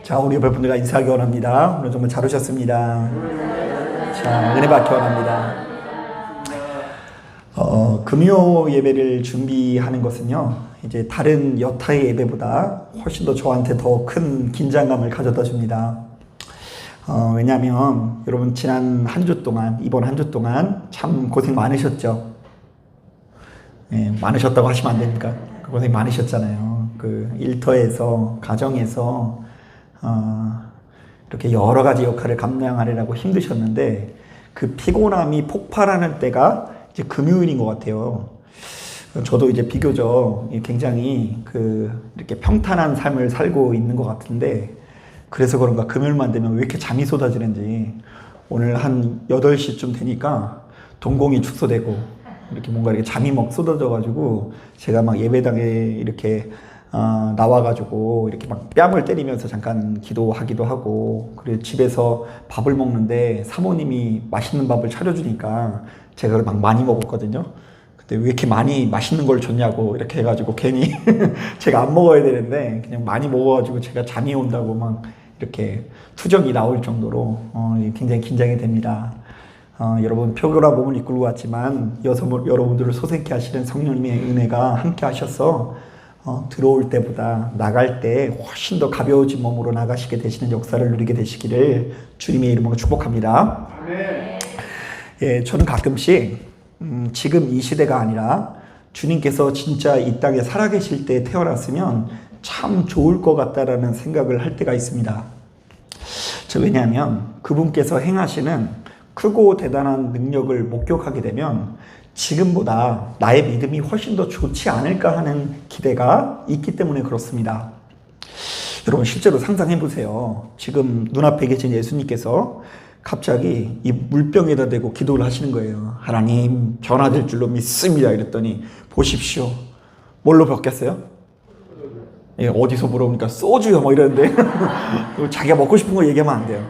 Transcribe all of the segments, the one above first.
자, 우리 옆에 분들과 인사하기 원합니다. 오늘 정말 잘 오셨습니다. 자, 은혜 받기 원합니다. 금요 예배를 준비하는 것은요, 이제 다른 여타의 예배보다 훨씬 더 저한테 더 큰 긴장감을 가져다 줍니다. 왜냐하면 여러분 지난 한 주 동안, 이번 한 주 동안 참 고생 많으셨죠. 예, 많으셨다고 하시면 안 됩니까? 고생 많으셨잖아요. 그 일터에서, 가정에서 이렇게 여러 가지 역할을 감당하느라고 힘드셨는데 그 피곤함이 폭발하는 때가 이제 금요일인 것 같아요. 저도 이제 비교적 굉장히 이렇게 평탄한 삶을 살고 있는 것 같은데, 그래서 그런가 금요일만 되면 왜 이렇게 잠이 쏟아지는지, 오늘 한 8시쯤 되니까 동공이 축소되고 이렇게 뭔가 이렇게 잠이 막 쏟아져가지고 제가 막 예배당에 이렇게 나와가지고 이렇게 막 뺨을 때리면서 잠깐 기도하기도 하고, 그리고 집에서 밥을 먹는데 사모님이 맛있는 밥을 차려주니까 제가 막 많이 먹었거든요. 근데 왜 이렇게 많이 맛있는 걸 줬냐고 이렇게 해가지고 괜히 제가 안 먹어야 되는데 그냥 많이 먹어가지고 제가 잠이 온다고 막 이렇게 투정이 나올 정도로 굉장히 긴장이 됩니다. 여러분 표교라 몸을 이끌고 왔지만 여러분들을 소생케 하시는 성령님의 은혜가 함께 하셔서 들어올 때보다 나갈 때 훨씬 더 가벼워진 몸으로 나가시게 되시는 역사를 누리게 되시기를 주님의 이름으로 축복합니다. 아멘. 예, 저는 가끔씩 지금 이 시대가 아니라 주님께서 진짜 이 땅에 살아계실 때 태어났으면 참 좋을 것 같다라는 생각을 할 때가 있습니다. 왜냐하면 그분께서 행하시는 크고 대단한 능력을 목격하게 되면 지금보다 나의 믿음이 훨씬 더 좋지 않을까 하는 기대가 있기 때문에 그렇습니다. 여러분 실제로 상상해 보세요. 지금 눈앞에 계신 예수님께서 갑자기 이 물병에다 대고 기도를 하시는 거예요. 하나님 변화될 줄로 믿습니다. 이랬더니 보십시오. 뭘로 바뀌었어요? 예, 어디서 물어보니까 소주요 뭐 이러는데 자기가 먹고 싶은 거 얘기하면 안 돼요.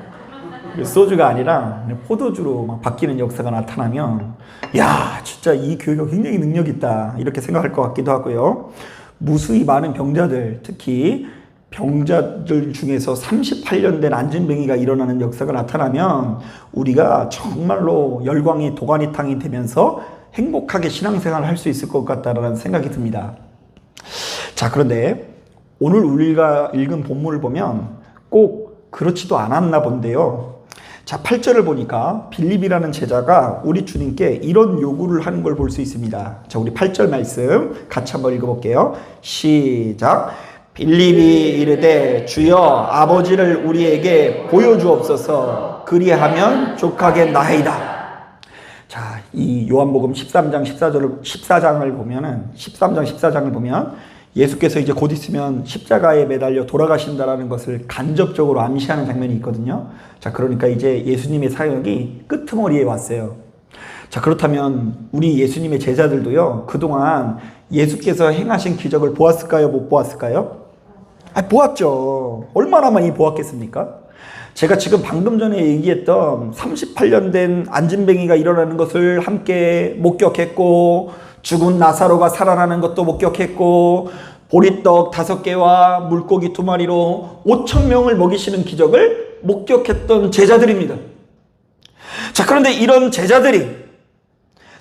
소주가 아니라 포도주로 막 바뀌는 역사가 나타나면 야 진짜 이 교회가 굉장히 능력 있다 이렇게 생각할 것 같기도 하고요. 무수히 많은 병자들, 특히 병자들 중에서 38년 된 안진뱅이가 일어나는 역사가 나타나면 우리가 정말로 열광이 도가니탕이 되면서 행복하게 신앙생활을 할 수 있을 것 같다라는 생각이 듭니다. 자, 그런데 오늘 우리가 읽은 본문을 보면 꼭 그렇지도 않았나 본데요. 자, 8절을 보니까 빌립이라는 제자가 우리 주님께 이런 요구를 하는 걸 볼 수 있습니다. 자, 우리 8절 말씀 같이 한번 읽어볼게요. 시작. 빌립이 이르되 주여 아버지를 우리에게 보여주옵소서. 그리하면 족하겠나이다. 자, 이 요한복음 14장을 보면 예수께서 이제 곧 있으면 십자가에 매달려 돌아가신다라는 것을 간접적으로 암시하는 장면이 있거든요. 자, 그러니까 이제 예수님의 사역이 끄트머리에 왔어요. 자, 그렇다면 우리 예수님의 제자들도요, 그동안 예수께서 행하신 기적을 보았을까요? 못 보았을까요? 보았죠. 얼마나 많이 보았겠습니까? 제가 지금 방금 전에 얘기했던 38년 된 안진뱅이가 일어나는 것을 함께 목격했고, 죽은 나사로가 살아나는 것도 목격했고, 보리떡 5개와 물고기 2마리로 5,000명을 먹이시는 기적을 목격했던 제자들입니다. 자, 그런데 이런 제자들이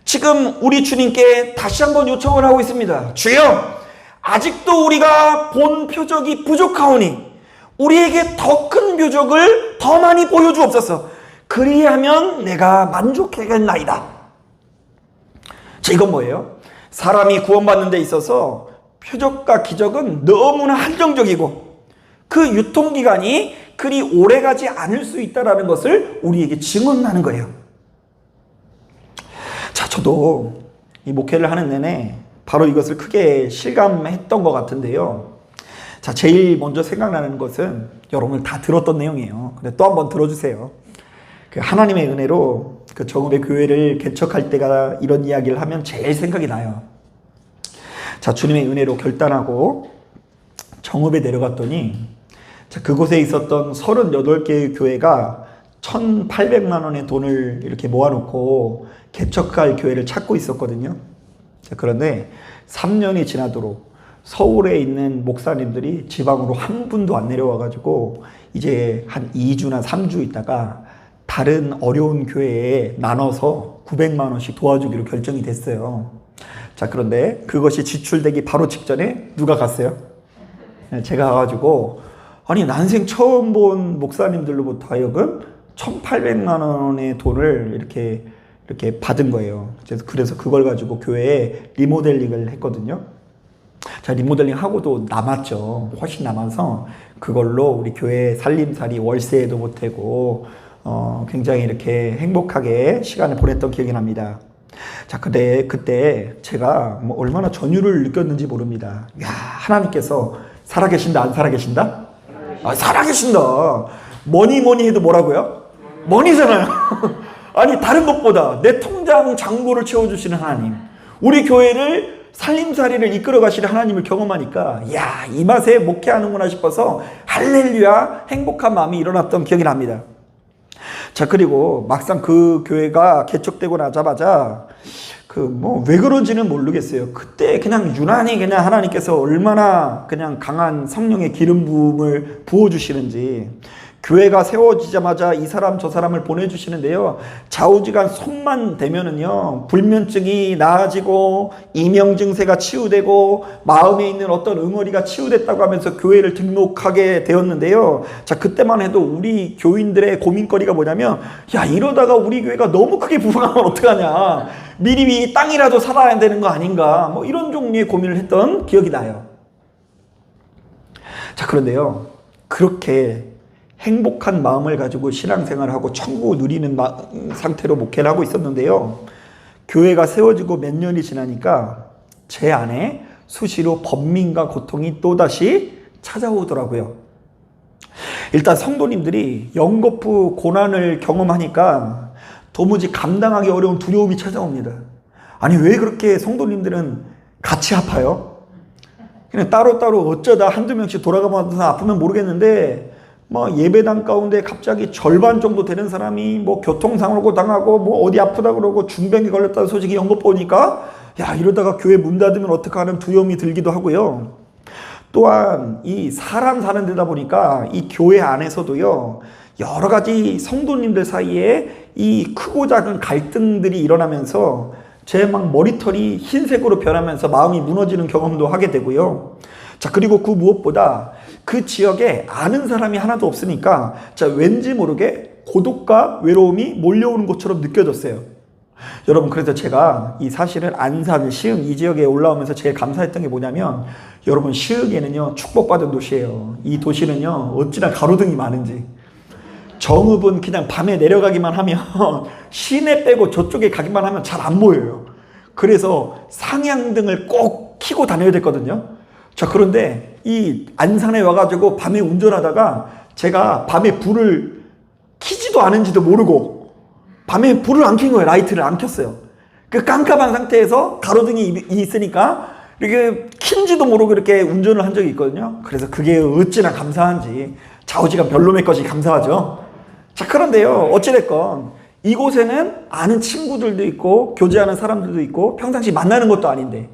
지금 우리 주님께 다시 한번 요청을 하고 있습니다. 주여, 아직도 우리가 본 표적이 부족하오니 우리에게 더 큰 표적을 더 많이 보여주옵소서. 그리하면 내가 만족하겠나이다. 자, 이건 뭐예요? 사람이 구원받는 데 있어서 표적과 기적은 너무나 한정적이고 그 유통기간이 그리 오래가지 않을 수 있다는 것을 우리에게 증언하는 거예요. 자, 저도 이 목회를 하는 내내 바로 이것을 크게 실감했던 것 같은데요. 자, 제일 먼저 생각나는 것은 여러분 다 들었던 내용이에요. 근데 또 한번 들어주세요. 하나님의 은혜로 정읍의 교회를 개척할 때가 이런 이야기를 하면 제일 생각이 나요. 자, 주님의 은혜로 결단하고 정읍에 내려갔더니, 자, 그곳에 있었던 38개의 교회가 1,800만 원의 돈을 이렇게 모아놓고 개척할 교회를 찾고 있었거든요. 자, 그런데 3년이 지나도록 서울에 있는 목사님들이 지방으로 한 분도 안 내려와가지고 이제 한 2주나 3주 있다가 다른 어려운 교회에 나눠서 900만 원씩 도와주기로 결정이 됐어요. 자, 그런데 그것이 지출되기 바로 직전에 누가 갔어요? 제가 가가지고, 아니 난생 처음 본 목사님들로부터 하여금 1,800만 원의 돈을 이렇게 받은 거예요. 그래서 그걸 가지고 교회에 리모델링을 했거든요. 자, 리모델링 하고도 남았죠. 훨씬 남아서 그걸로 우리 교회 살림살이 월세도 보태고 굉장히 이렇게 행복하게 시간을 보냈던 기억이 납니다. 자, 근데 그때 제가 뭐 얼마나 전율을 느꼈는지 모릅니다. 야, 하나님께서 살아계신다, 안 살아계신다? 아, 살아계신다. 뭐니 해도 뭐라고요? 뭐니잖아요. 아니, 다른 것보다 내 통장 잔고를 채워주시는 하나님, 우리 교회를 살림살이를 이끌어 가시는 하나님을 경험하니까, 야, 이 맛에 목회하는구나 싶어서 할렐루야 행복한 마음이 일어났던 기억이 납니다. 자, 그리고 막상 그 교회가 개척되고 나자마자 왜 그런지는 모르겠어요. 그때 그냥 유난히 그냥 하나님께서 얼마나 그냥 강한 성령의 기름 부음을 부어주시는지, 교회가 세워지자마자 이 사람 저 사람을 보내주시는데요, 좌우지간 손만 대면은요 불면증이 나아지고 이명 증세가 치유되고 마음에 있는 어떤 응어리가 치유됐다고 하면서 교회를 등록하게 되었는데요. 자, 그때만 해도 우리 교인들의 고민거리가 뭐냐면, 야, 이러다가 우리 교회가 너무 크게 부흥하면 어떡하냐, 미리 땅이라도 살아야 되는 거 아닌가, 뭐 이런 종류의 고민을 했던 기억이 나요. 자, 그런데요, 그렇게 행복한 마음을 가지고 신앙생활을 하고 천국 누리는 상태로 목회를 하고 있었는데요, 교회가 세워지고 몇 년이 지나니까 제 안에 수시로 번민과 고통이 또다시 찾아오더라고요. 일단 성도님들이 연거푸 고난을 경험하니까 도무지 감당하기 어려운 두려움이 찾아옵니다. 아니, 왜 그렇게 성도님들은 같이 아파요? 그냥 따로따로 어쩌다 한두 명씩 돌아가면서 아프면 모르겠는데, 예배당 가운데 갑자기 절반 정도 되는 사람이 교통사고 당하고 어디 아프다 그러고 중병에 걸렸다는 소식이 연거푸 오니까, 야, 이러다가 교회 문 닫으면 어떡하는 두려움이 들기도 하고요. 또한 이 사람 사는 데다 보니까 이 교회 안에서도요, 여러 가지 성도님들 사이에 이 크고 작은 갈등들이 일어나면서 제 머리털이 흰색으로 변하면서 마음이 무너지는 경험도 하게 되고요. 자, 그리고 그 무엇보다 그 지역에 아는 사람이 하나도 없으니까, 자, 왠지 모르게 고독과 외로움이 몰려오는 것처럼 느껴졌어요. 여러분, 그래서 제가 이 사실은 안산, 시흥 이 지역에 올라오면서 제일 감사했던 게 뭐냐면, 여러분, 시흥에는요 축복받은 도시예요. 이 도시는요 어찌나 가로등이 많은지, 정읍은 그냥 밤에 내려가기만 하면 시내 빼고 저쪽에 가기만 하면 잘 안 보여요. 그래서 상향등을 꼭 켜고 다녀야 됐거든요. 자, 그런데 이 안산에 와가지고 밤에 운전하다가 제가 밤에 불을 켜지도 않은지도 모르고 밤에 불을 안 켠 거예요. 라이트를 안 켰어요. 그 깜깜한 상태에서 가로등이 있으니까 이렇게 킨지도 모르고 이렇게 운전을 한 적이 있거든요. 그래서 그게 어찌나 감사한지, 좌우지간 별로의 것이 감사하죠. 자, 그런데요, 어찌됐건 이곳에는 아는 친구들도 있고 교제하는 사람들도 있고 평상시 만나는 것도 아닌데,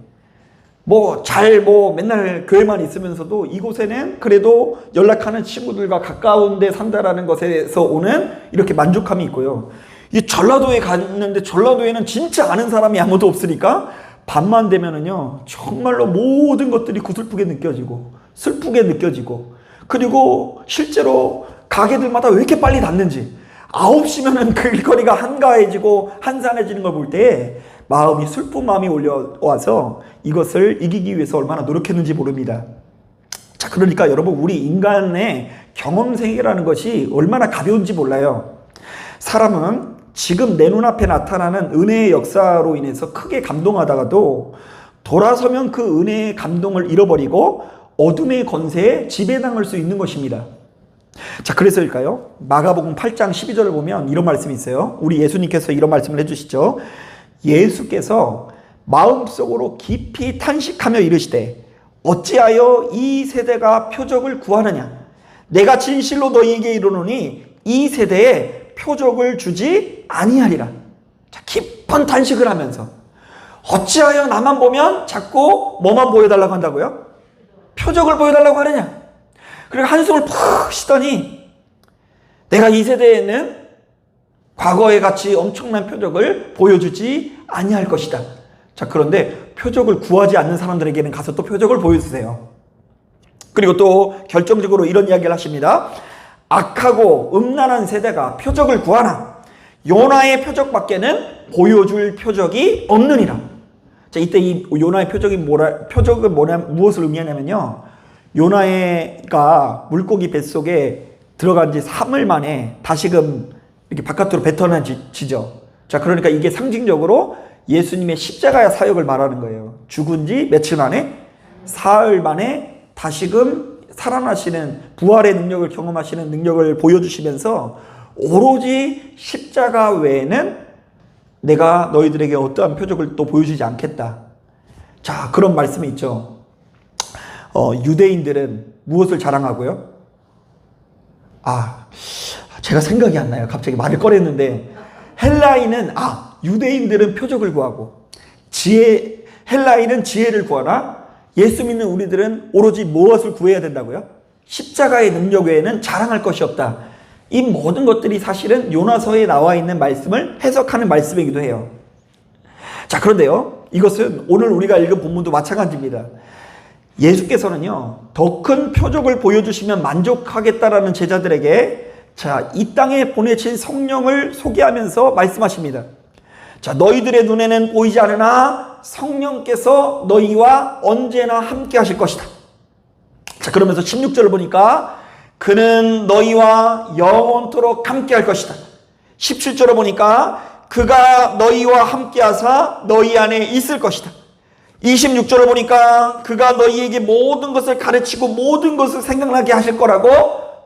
맨날 교회만 있으면서도 이곳에는 그래도 연락하는 친구들과 가까운 데 산다라는 것에서 오는 이렇게 만족감이 있고요. 이 전라도에 갔는데 전라도에는 진짜 아는 사람이 아무도 없으니까 밤만 되면은요 정말로 모든 것들이 구슬프게 느껴지고 슬프게 느껴지고, 그리고 실제로 가게들마다 왜 이렇게 빨리 닫는지, 9시면은 그 일거리가 한가해지고 한산해지는 걸 볼 때 마음이, 슬픈 마음이 올려와서 이것을 이기기 위해서 얼마나 노력했는지 모릅니다. 자, 그러니까 여러분, 우리 인간의 경험 세계라는 것이 얼마나 가벼운지 몰라요. 사람은 지금 내 눈앞에 나타나는 은혜의 역사로 인해서 크게 감동하다가도 돌아서면 그 은혜의 감동을 잃어버리고 어둠의 권세에 지배당할 수 있는 것입니다. 자, 그래서일까요? 마가복음 8장 12절을 보면 이런 말씀이 있어요. 우리 예수님께서 이런 말씀을 해주시죠. 예수께서 마음속으로 깊이 탄식하며 이르시되 어찌하여 이 세대가 표적을 구하느냐, 내가 진실로 너희에게 이르노니 이 세대에 표적을 주지 아니하리라. 자, 깊은 탄식을 하면서 어찌하여 나만 보면 자꾸 뭐만 보여달라고 한다고요? 표적을 보여달라고 하느냐? 그리고 한숨을 푹 쉬더니 내가 이 세대에는 과거에 같이 엄청난 표적을 보여주지 아니할 것이다. 자, 그런데 표적을 구하지 않는 사람들에게는 가서 또 표적을 보여주세요. 그리고 또 결정적으로 이런 이야기를 하십니다. 악하고 음란한 세대가 표적을 구하나 요나의 표적밖에는 보여줄 표적이 없느니라. 자, 이때 이 요나의 표적은 무엇을 의미하냐면요. 요나가 물고기 뱃속에 들어간 지 3일 만에 다시금 이렇게 바깥으로 뱉어내지죠. 자, 그러니까 이게 상징적으로 예수님의 십자가의 사역을 말하는 거예요. 죽은 지 며칠 만에? 사흘 만에 다시금 살아나시는 부활의 능력을 경험하시는 능력을 보여주시면서 오로지 십자가 외에는 내가 너희들에게 어떠한 표적을 또 보여주지 않겠다. 자, 그런 말씀이 있죠. 유대인들은 무엇을 자랑하고요? 제가 생각이 안 나요. 갑자기 말을 꺼냈는데 헬라인은 유대인들은 표적을 구하고 헬라인은 지혜를 구하나 예수 믿는 우리들은 오로지 무엇을 구해야 된다고요? 십자가의 능력 외에는 자랑할 것이 없다. 이 모든 것들이 사실은 요나서에 나와 있는 말씀을 해석하는 말씀이기도 해요. 자, 그런데요, 이것은 오늘 우리가 읽은 본문도 마찬가지입니다. 예수께서는요, 더 큰 표적을 보여주시면 만족하겠다라는 제자들에게 이 땅에 보내신 성령을 소개하면서 말씀하십니다. 자, 너희들의 눈에는 보이지 않으나 성령께서 너희와 언제나 함께 하실 것이다. 자, 그러면서 16절을 보니까 그는 너희와 영원토록 함께 할 것이다. 17절을 보니까 그가 너희와 함께 하사 너희 안에 있을 것이다. 26절을 보니까 그가 너희에게 모든 것을 가르치고 모든 것을 생각나게 하실 거라고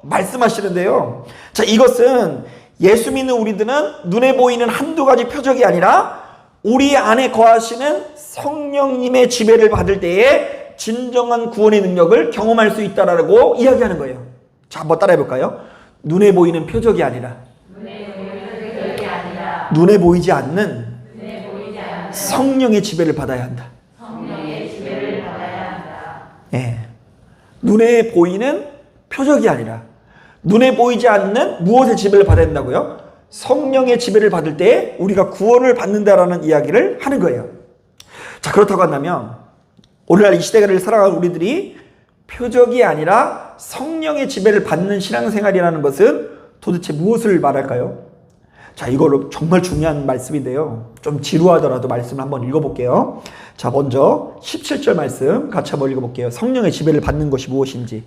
말씀하시는데요. 자, 이것은 예수 믿는 우리들은 눈에 보이는 한두 가지 표적이 아니라 우리 안에 거하시는 성령님의 지배를 받을 때에 진정한 구원의 능력을 경험할 수 있다라고 이야기하는 거예요. 자, 한번 따라해 볼까요? 눈에 보이는 표적이 아니라 눈에 보이지 않는 성령의 지배를 받아야 한다. 눈에 보이는 표적이 아니라 눈에 보이지 않는 무엇의 지배를 받아야 된다고요? 성령의 지배를 받을 때 우리가 구원을 받는다라는 이야기를 하는 거예요. 자, 그렇다고 한다면 오늘날 이 시대를 살아가는 우리들이 표적이 아니라 성령의 지배를 받는 신앙생활이라는 것은 도대체 무엇을 말할까요? 자, 이거로 정말 중요한 말씀인데요. 좀 지루하더라도 말씀을 한번 읽어볼게요. 자, 먼저 17절 말씀 같이 한번 읽어볼게요. 성령의 지배를 받는 것이 무엇인지.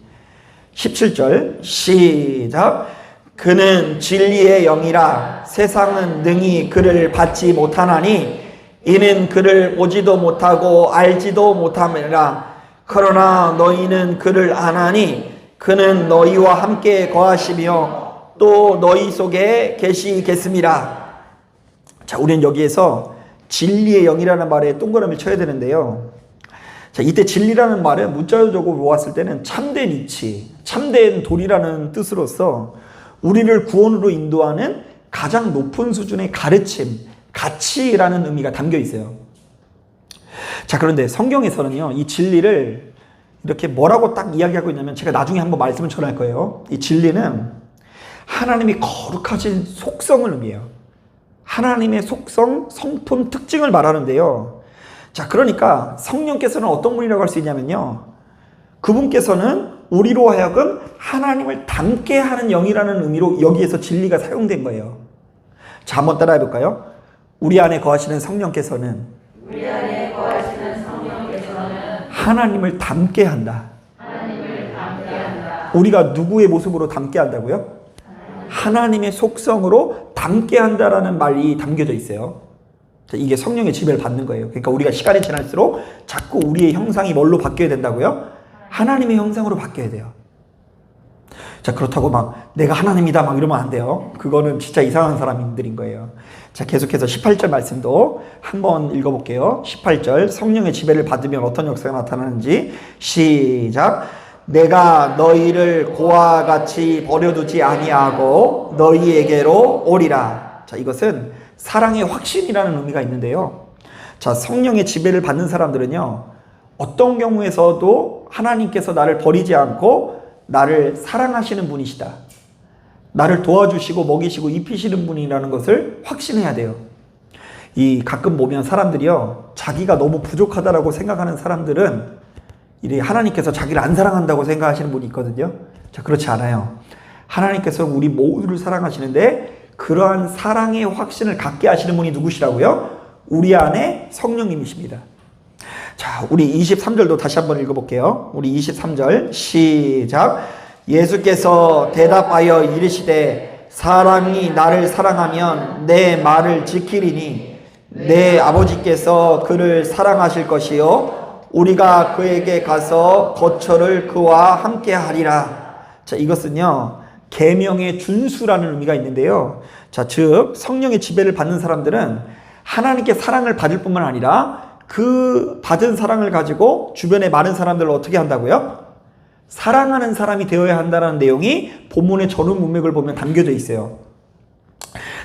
17절 시작. 그는 진리의 영이라 세상은 능히 그를 받지 못하나니 이는 그를 보지도 못하고 알지도 못함이라. 그러나 너희는 그를 아나니 그는 너희와 함께 거하시며 또 너희 속에 계시겠습니다. 자, 우리는 여기에서 진리의 영이라는 말에 동그라미를 쳐야 되는데요. 자, 이때 진리라는 말은 문자적으로 보았을 때는 참된 이치, 참된 도리라는 뜻으로서 우리를 구원으로 인도하는 가장 높은 수준의 가르침, 가치라는 의미가 담겨 있어요. 자, 그런데 성경에서는요, 이 진리를 이렇게 뭐라고 딱 이야기하고 있냐면 제가 나중에 한번 말씀을 전할 거예요. 이 진리는 하나님이 거룩하신 속성을 의미해요. 하나님의 속성, 성품, 특징을 말하는데요. 자, 그러니까 성령께서는 어떤 분이라고 할 수 있냐면요. 그분께서는 우리로 하여금 하나님을 닮게 하는 영이라는 의미로 여기에서 진리가 사용된 거예요. 자, 한번 따라해 볼까요? 우리 안에 거하시는 성령께서는 하나님을 닮게 한다. 우리가 누구의 모습으로 닮게 한다고요? 하나님의 속성으로 닮게 한다라는 말이 담겨져 있어요. 이게 성령의 지배를 받는 거예요. 그러니까 우리가 시간이 지날수록 자꾸 우리의 형상이 뭘로 바뀌어야 된다고요? 하나님의 형상으로 바뀌어야 돼요. 자, 그렇다고 막 내가 하나님이다 막 이러면 안 돼요. 그거는 진짜 이상한 사람들인 거예요. 자, 계속해서 18절 말씀도 한번 읽어볼게요. 18절 성령의 지배를 받으면 어떤 역사가 나타나는지 시작. 내가 너희를 고와 같이 버려두지 아니하고 너희에게로 오리라. 자, 이것은 사랑의 확신이라는 의미가 있는데요. 자, 성령의 지배를 받는 사람들은요, 어떤 경우에서도 하나님께서 나를 버리지 않고 나를 사랑하시는 분이시다. 나를 도와주시고 먹이시고 입히시는 분이라는 것을 확신해야 돼요. 가끔 보면 사람들이요, 자기가 너무 부족하다라고 생각하는 사람들은 하나님께서 자기를 안 사랑한다고 생각하시는 분이 있거든요. 자, 그렇지 않아요. 하나님께서 우리 모두를 사랑하시는데 그러한 사랑의 확신을 갖게 하시는 분이 누구시라고요? 우리 안에 성령님이십니다. 자, 우리 23절도 다시 한번 읽어볼게요. 우리 23절 시작. 예수께서 대답하여 이르시되 사람이 나를 사랑하면 내 말을 지키리니 내 아버지께서 그를 사랑하실 것이요 우리가 그에게 가서 거처를 그와 함께 하리라. 자, 이것은요 계명의 준수라는 의미가 있는데요. 자, 즉 성령의 지배를 받는 사람들은 하나님께 사랑을 받을 뿐만 아니라 그 받은 사랑을 가지고 주변의 많은 사람들을 어떻게 한다고요? 사랑하는 사람이 되어야 한다는 내용이 본문의 전후 문맥을 보면 담겨져 있어요.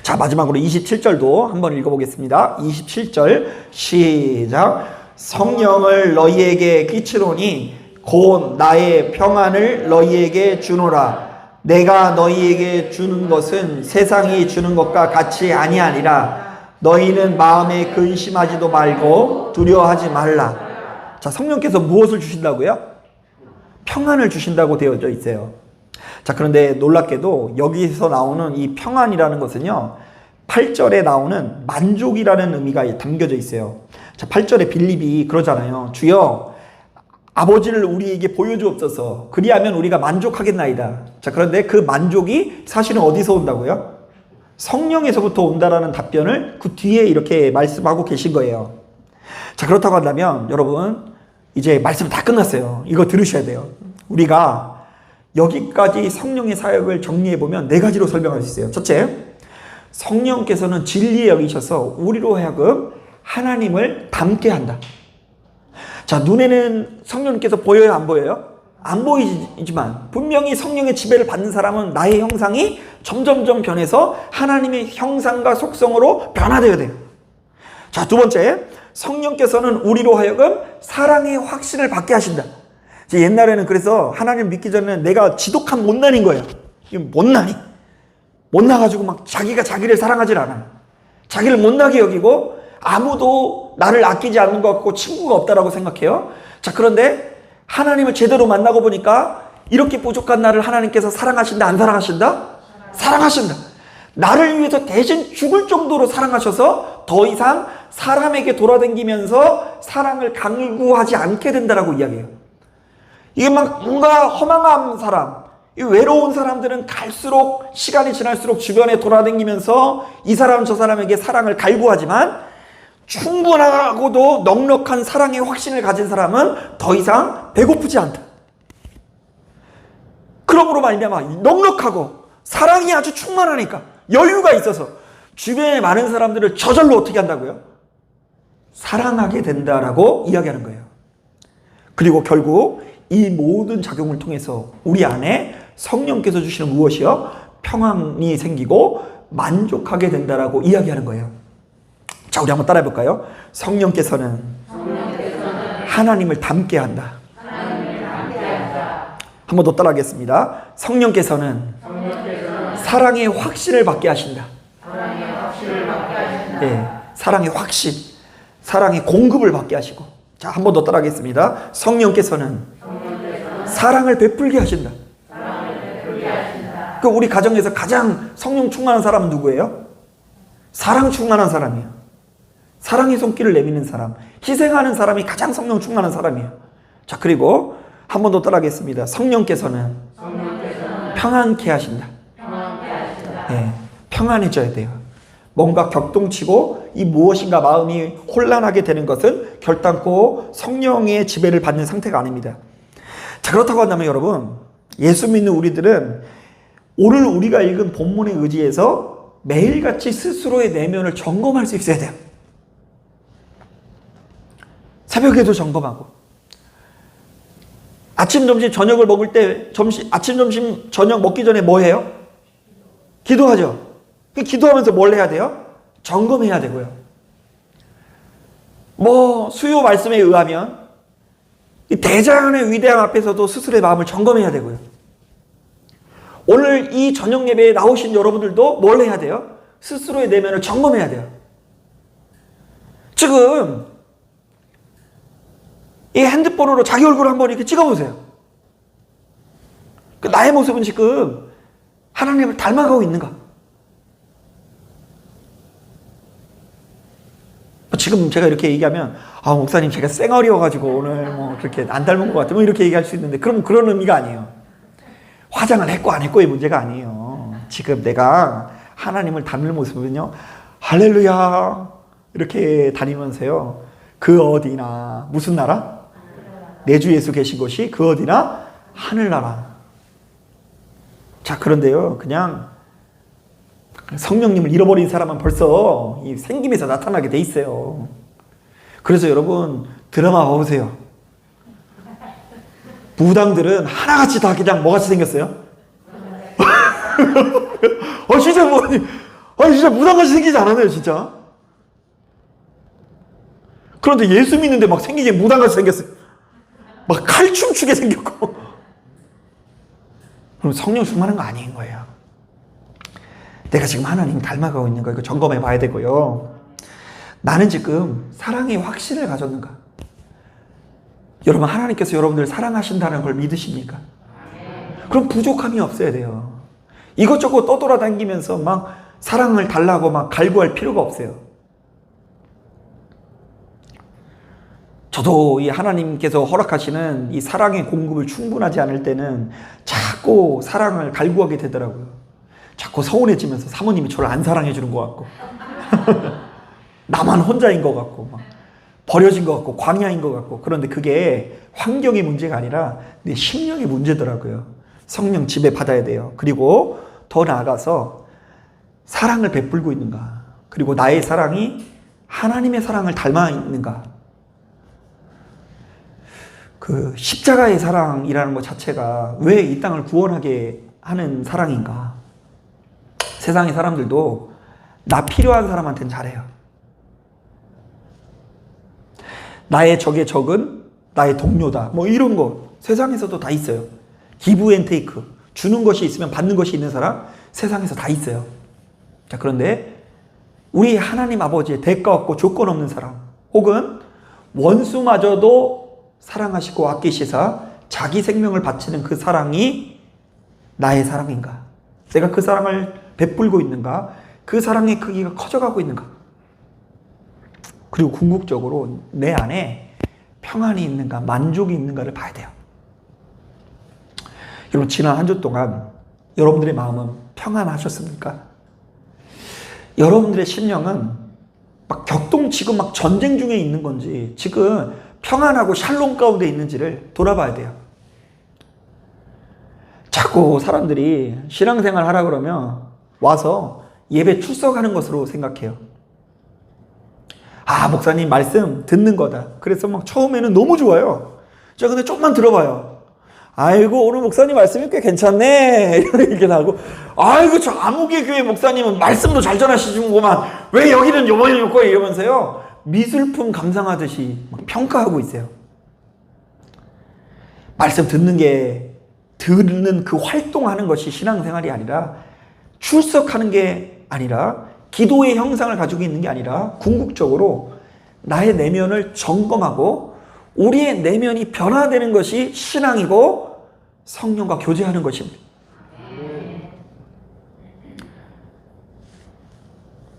자, 마지막으로 27절도 한번 읽어보겠습니다. 27절 시작. 성령을 너희에게 끼치노니 곧 나의 평안을 너희에게 주노라. 내가 너희에게 주는 것은 세상이 주는 것과 같이 아니하니라. 너희는 마음에 근심하지도 말고 두려워하지 말라. 자, 성령께서 무엇을 주신다고요? 평안을 주신다고 되어져 있어요. 자, 그런데 놀랍게도 여기서 나오는 이 평안이라는 것은요 8절에 나오는 만족이라는 의미가 담겨져 있어요. 자, 8절에 빌립이 그러잖아요. 주여 아버지를 우리에게 보여주옵소서. 그리하면 우리가 만족하겠나이다. 자, 그런데 그 만족이 사실은 어디서 온다고요? 성령에서부터 온다라는 답변을 그 뒤에 이렇게 말씀하고 계신 거예요. 자, 그렇다고 한다면 여러분 이제 말씀 다 끝났어요. 이거 들으셔야 돼요. 우리가 여기까지 성령의 사역을 정리해보면 4가지로 설명할 수 있어요. 첫째, 성령께서는 진리에 여기셔서 우리로 하여금 하나님을 닮게 한다. 자, 눈에는 성령님께서 보여요, 안 보여요? 안 보이지만 분명히 성령의 지배를 받는 사람은 나의 형상이 점점점 변해서 하나님의 형상과 속성으로 변화되어야 돼요. 자, 두 번째, 성령께서는 우리로 하여금 사랑의 확신을 받게 하신다. 옛날에는 그래서 하나님 믿기 전에는 내가 지독한 못난인 거예요. 못나가지고 막 자기가 자기를 사랑하질 않아요. 자기를 못나게 여기고 아무도 나를 아끼지 않는 것 같고 친구가 없다라고 생각해요. 자, 그런데 하나님을 제대로 만나고 보니까 이렇게 부족한 나를 하나님께서 사랑하신다, 안 사랑하신다? 사랑하신다. 나를 위해서 대신 죽을 정도로 사랑하셔서 더 이상 사람에게 돌아다니면서 사랑을 강구하지 않게 된다라고 이야기해요. 이게 막 뭔가 허망한 사람, 외로운 사람들은 갈수록 시간이 지날수록 주변에 돌아다니면서 이 사람 저 사람에게 사랑을 갈구하지만 충분하고도 넉넉한 사랑의 확신을 가진 사람은 더 이상 배고프지 않다. 그러므로 말미암아 넉넉하고 사랑이 아주 충만하니까 여유가 있어서 주변에 많은 사람들을 저절로 어떻게 한다고요? 사랑하게 된다라고 이야기하는 거예요. 그리고 결국 이 모든 작용을 통해서 우리 안에 성령께서 주시는 무엇이요? 평안이 생기고 만족하게 된다라고 이야기하는 거예요. 자, 우리 한번 따라해 볼까요? 성령께서는 하나님을 닮게 한다. 한 번 더 따라하겠습니다. 성령께서는 사랑의 확신을 받게 하신다. 예, 사랑의 확신, 사랑의 공급을 받게 하시고. 자, 한 번 더 따라하겠습니다. 성령께서는 사랑을 베풀게 하신다. 그 우리 가정에서 가장 성령 충만한 사람은 누구예요? 사랑 충만한 사람이에요. 사랑의 손길을 내미는 사람, 희생하는 사람이 가장 성령 충만한 사람이에요. 자, 그리고 한 번 더 따라하겠습니다. 성령께서는 평안케 하신다. 예, 평안해져야 돼요. 뭔가 격동치고 이 무엇인가 마음이 혼란하게 되는 것은 결단코 성령의 지배를 받는 상태가 아닙니다. 자, 그렇다고 한다면 여러분, 예수 믿는 우리들은 오늘 우리가 읽은 본문에 의지해서 매일같이 스스로의 내면을 점검할 수 있어야 돼요. 새벽에도 점검하고, 아침, 점심, 저녁을 먹을 때 아침, 점심, 저녁 먹기 전에 뭐 해요? 기도하죠. 기도하면서 뭘 해야 돼요? 점검해야 되고요. 수요 말씀에 의하면 이 대장의 위대함 앞에서도 스스로의 마음을 점검해야 되고요. 오늘 이 저녁 예배에 나오신 여러분들도 뭘 해야 돼요? 스스로의 내면을 점검해야 돼요. 지금 이 핸드폰으로 자기 얼굴을 한번 이렇게 찍어보세요. 나의 모습은 지금 하나님을 닮아가고 있는가? 지금 제가 이렇게 얘기하면 목사님 제가 쌩얼이어가지고 오늘 뭐 그렇게 안 닮은 것 같아요. 뭐 이렇게 얘기할 수 있는데 그럼 그런 의미가 아니에요. 화장을 했고 안 했고의 문제가 아니에요. 지금 내가 하나님을 닮는 모습은요, 할렐루야 이렇게 다니면서요, 그 어디나 무슨 나라? 내 주 예수 계신 곳이 그 어디나 하늘나라. 자, 그런데요, 그냥 성령님을 잃어버린 사람은 벌써 이 생김에서 나타나게 돼 있어요. 그래서 여러분 드라마 봐보세요. 무당들은 하나같이 다 그냥 뭐같이 생겼어요? 진짜 진짜 무당같이 생기지 않았나요, 진짜? 그런데 예수 믿는데 막 생긴 게 무당같이 생겼어요. 막 칼춤 추게 생겼고. 그럼 성령 충만한 거 아닌 거예요. 내가 지금 하나님 닮아가고 있는 거 이거 점검해 봐야 되고요. 나는 지금 사랑의 확신을 가졌는가? 여러분, 하나님께서 여러분들 사랑하신다는 걸 믿으십니까? 그럼 부족함이 없어야 돼요. 이것저것 떠돌아다니면서 막 사랑을 달라고 막 갈구할 필요가 없어요. 저도 이 하나님께서 허락하시는 이 사랑의 공급을 충분하지 않을 때는 자꾸 사랑을 갈구하게 되더라고요. 자꾸 서운해지면서 사모님이 저를 안 사랑해 주는 것 같고 나만 혼자인 것 같고 막 버려진 것 같고 광야인 것 같고. 그런데 그게 환경의 문제가 아니라 내 심령의 문제더라고요. 성령 지배 받아야 돼요. 그리고 더 나아가서 사랑을 베풀고 있는가, 그리고 나의 사랑이 하나님의 사랑을 닮아 있는가. 그 십자가의 사랑이라는 것 자체가 왜 이 땅을 구원하게 하는 사랑인가. 세상의 사람들도 나 필요한 사람한테는 잘해요. 나의 적의 적은 나의 동료다, 뭐 이런 거 세상에서도 다 있어요. 기브 앤 테이크, 주는 것이 있으면 받는 것이 있는 사람 세상에서 다 있어요. 자, 그런데 우리 하나님 아버지의 대가 없고 조건 없는 사랑, 혹은 원수마저도 사랑하시고 아끼시사 자기 생명을 바치는 그 사랑이 나의 사랑인가? 내가 그 사랑을 베풀고 있는가? 그 사랑의 크기가 커져가고 있는가? 그리고 궁극적으로 내 안에 평안이 있는가, 만족이 있는가를 봐야 돼요. 여러분, 지난 한 주 동안 여러분들의 마음은 평안하셨습니까? 여러분들의 심령은 막 격동치고 막 전쟁 중에 있는 건지, 지금 평안하고 샬롬 가운데 있는지를 돌아봐야 돼요. 자꾸 사람들이 신앙생활 하라 그러면 와서 예배 출석하는 것으로 생각해요. 목사님 말씀 듣는 거다. 그래서 막 처음에는 너무 좋아요. 자, 근데 조금만 들어봐요. 아이고, 오늘 목사님 말씀이 꽤 괜찮네, 이렇게 하고, 아이고, 저 아무개 교회 목사님은 말씀도 잘 전하시는구만, 왜 여기는 요번에 없고, 이러면서요 미술품 감상하듯이 막 평가하고 있어요. 말씀 듣는 그 활동하는 것이 신앙생활이 아니라, 출석하는 게 아니라, 기도의 형상을 가지고 있는 게 아니라, 궁극적으로 나의 내면을 점검하고 우리의 내면이 변화되는 것이 신앙이고 성령과 교제하는 것입니다.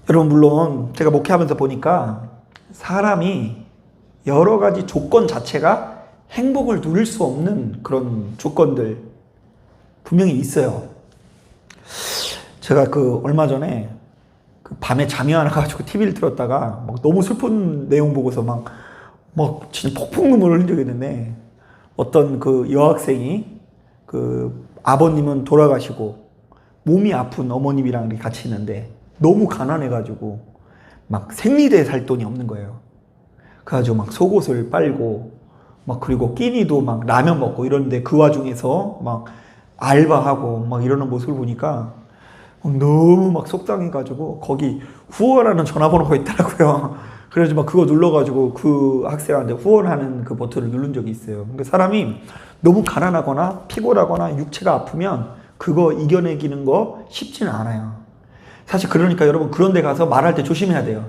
여러분, 물론 제가 목회하면서 보니까 사람이 여러 가지 조건 자체가 행복을 누릴 수 없는 그런 조건들 분명히 있어요. 제가 얼마 전에 밤에 잠이 안 와가지고 TV를 틀었다가 막 너무 슬픈 내용 보고서 막 진짜 폭풍 눈물을 흘린 적이 있는데, 어떤 그 여학생이 아버님은 돌아가시고 몸이 아픈 어머님이랑 같이 있는데 너무 가난해가지고 막 생리대 살 돈이 없는 거예요. 그래가지고 막 속옷을 빨고 그리고 끼니도 막 라면 먹고 이러는데, 그 와중에서 막 알바하고 막 이러는 모습을 보니까 너무 막 속상해가지고 거기 후원하는 전화번호가 있더라고요. 그래서 막 그거 눌러가지고 그 학생한테 후원하는 그 버튼을 누른 적이 있어요. 그러니까 사람이 너무 가난하거나 피곤하거나 육체가 아프면 그거 이겨내기는 거 쉽지는 않아요. 사실 그러니까 여러분 그런 데 가서 말할 때 조심해야 돼요.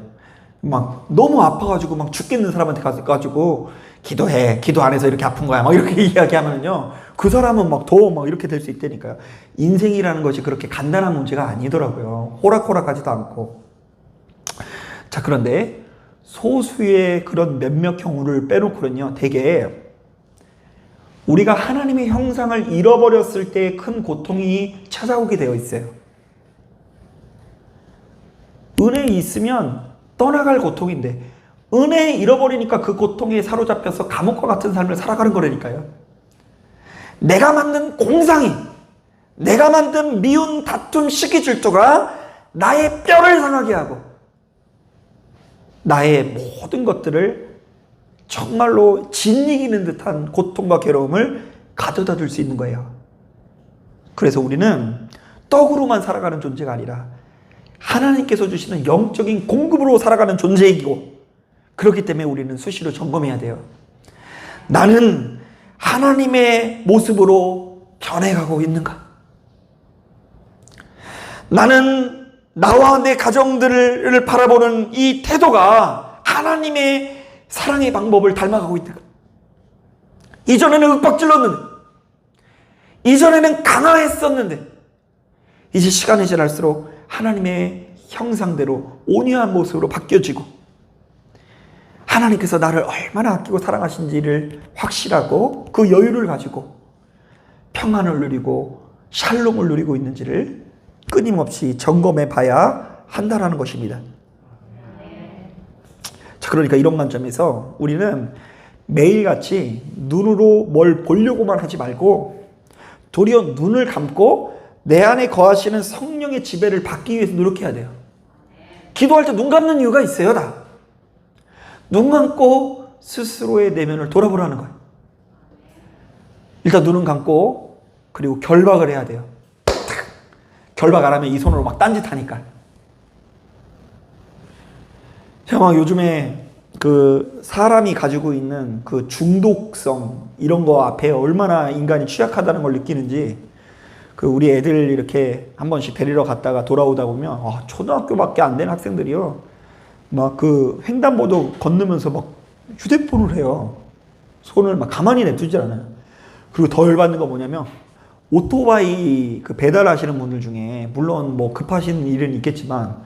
막 너무 아파가지고 막 죽겠는 사람한테 가가지고 기도해, 기도 안 해서 이렇게 아픈 거야 막 이렇게 이야기하면요 그 사람은 막 더 막 이렇게 될 수 있다니까요. 인생이라는 것이 그렇게 간단한 문제가 아니더라고요. 호락호락하지도 않고. 자, 그런데 소수의 그런 몇몇 경우를 빼놓고는요 되게 우리가 하나님의 형상을 잃어버렸을 때 큰 고통이 찾아오게 되어 있어요. 은혜 있으면 떠나갈 고통인데 은혜 잃어버리니까 그 고통에 사로잡혀서 감옥과 같은 삶을 살아가는 거라니까요. 내가 만든 공상이, 내가 만든 미운 다툼 시기 질투가 나의 뼈를 상하게 하고 나의 모든 것들을 정말로 짓이기는 듯한 고통과 괴로움을 가져다 줄 수 있는 거예요. 그래서 우리는 떡으로만 살아가는 존재가 아니라 하나님께서 주시는 영적인 공급으로 살아가는 존재이고, 그렇기 때문에 우리는 수시로 점검해야 돼요. 나는 하나님의 모습으로 변해가고 있는가? 나는 나와 내 가정들을 바라보는 이 태도가 하나님의 사랑의 방법을 닮아가고 있는가? 이전에는 윽박질렀는데, 이전에는 강화했었는데, 이제 시간이 지날수록 하나님의 형상대로 온유한 모습으로 바뀌어지고, 하나님께서 나를 얼마나 아끼고 사랑하신지를 확실하고 그 여유를 가지고 평안을 누리고 샬롬을 누리고 있는지를 끊임없이 점검해 봐야 한다는 것입니다. 자, 그러니까 이런 관점에서 우리는 매일같이 눈으로 뭘 보려고만 하지 말고 도리어 눈을 감고 내 안에 거하시는 성령의 지배를 받기 위해서 노력해야 돼요. 기도할 때 눈 감는 이유가 있어요. 다 눈 감고 스스로의 내면을 돌아보라는 거예요. 일단 눈은 감고 그리고 결박을 해야 돼요. 결박 안 하면 이 손으로 막 딴짓하니까. 제가 막 요즘에 그 사람이 가지고 있는 그 중독성 이런 거 앞에 얼마나 인간이 취약하다는 걸 느끼는지, 그 우리 애들 이렇게 한 번씩 데리러 갔다가 돌아오다 보면 초등학교밖에 안 된 학생들이요 막 그 횡단보도 건너면서 막 휴대폰을 해요. 손을 막 가만히 냅두지 않아요. 그리고 더 열받는 거 뭐냐면 오토바이 그 배달하시는 분들 중에 물론 뭐 급하신 일은 있겠지만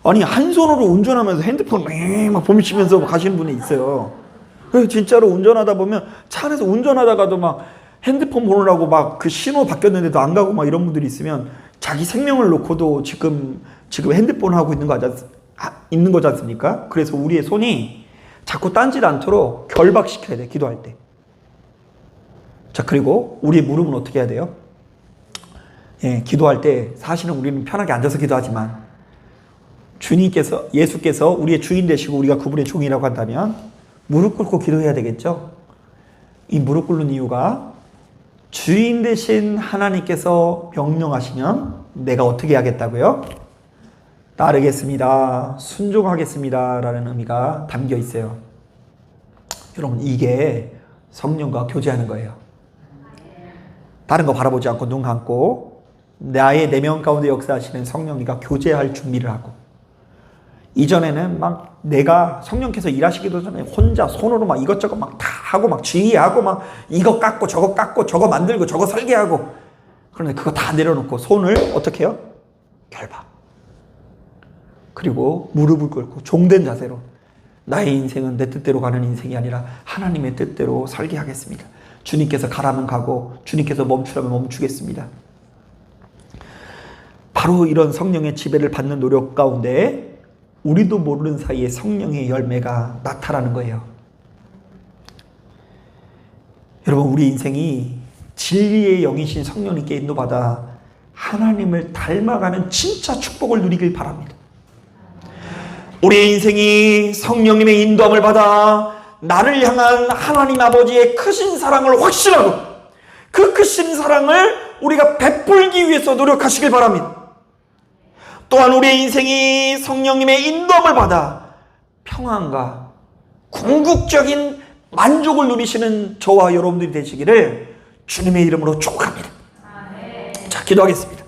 아니 한 손으로 운전하면서 핸드폰 막 보시면서 가시는 분이 있어요. 그래서 진짜로 운전하다 보면 차 안에서 운전하다가도 막 핸드폰 보느라고 막 그 신호 바뀌었는데도 안 가고 막 이런 분들이 있으면 자기 생명을 놓고도 지금 핸드폰 하고 있는 거지 않습니까? 그래서 우리의 손이 자꾸 딴짓 않도록 결박시켜야 돼, 기도할 때. 자, 그리고 우리의 무릎은 어떻게 해야 돼요? 예, 기도할 때 사실은 우리는 편하게 앉아서 기도하지만 예수께서 우리의 주인 되시고 우리가 그분의 종이라고 한다면 무릎 꿇고 기도해야 되겠죠? 이 무릎 꿇는 이유가 주인 되신 하나님께서 명령하시면 내가 어떻게 하겠다고요? 따르겠습니다. 순종하겠습니다. 라는 의미가 담겨 있어요. 여러분, 이게 성령과 교제하는 거예요. 다른 거 바라보지 않고 눈 감고 나의 내면 가운데 역사하시는 성령님과 교제할 준비를 하고, 이전에는 막 내가 성령께서 일하시기도 전에 혼자 손으로 막 이것저것 막 다 하고 막 지휘하고 막 이거 깎고 저거 만들고 저거 설계하고, 그런데 그거 다 내려놓고 손을 어떻게 해요? 결박. 그리고 무릎을 꿇고 종된 자세로 나의 인생은 내 뜻대로 가는 인생이 아니라 하나님의 뜻대로 설계하겠습니다. 주님께서 가라면 가고 주님께서 멈추라면 멈추겠습니다. 바로 이런 성령의 지배를 받는 노력 가운데 우리도 모르는 사이에 성령의 열매가 나타나는 거예요. 여러분, 우리 인생이 진리의 영이신 성령님께 인도받아 하나님을 닮아가는 진짜 축복을 누리길 바랍니다. 우리의 인생이 성령님의 인도함을 받아 나를 향한 하나님 아버지의 크신 사랑을 확신하고 그 크신 사랑을 우리가 베풀기 위해서 노력하시길 바랍니다. 또한 우리의 인생이 성령님의 인도함을 받아 평안과 궁극적인 만족을 누리시는 저와 여러분들이 되시기를 주님의 이름으로 축복합니다. 자, 기도하겠습니다.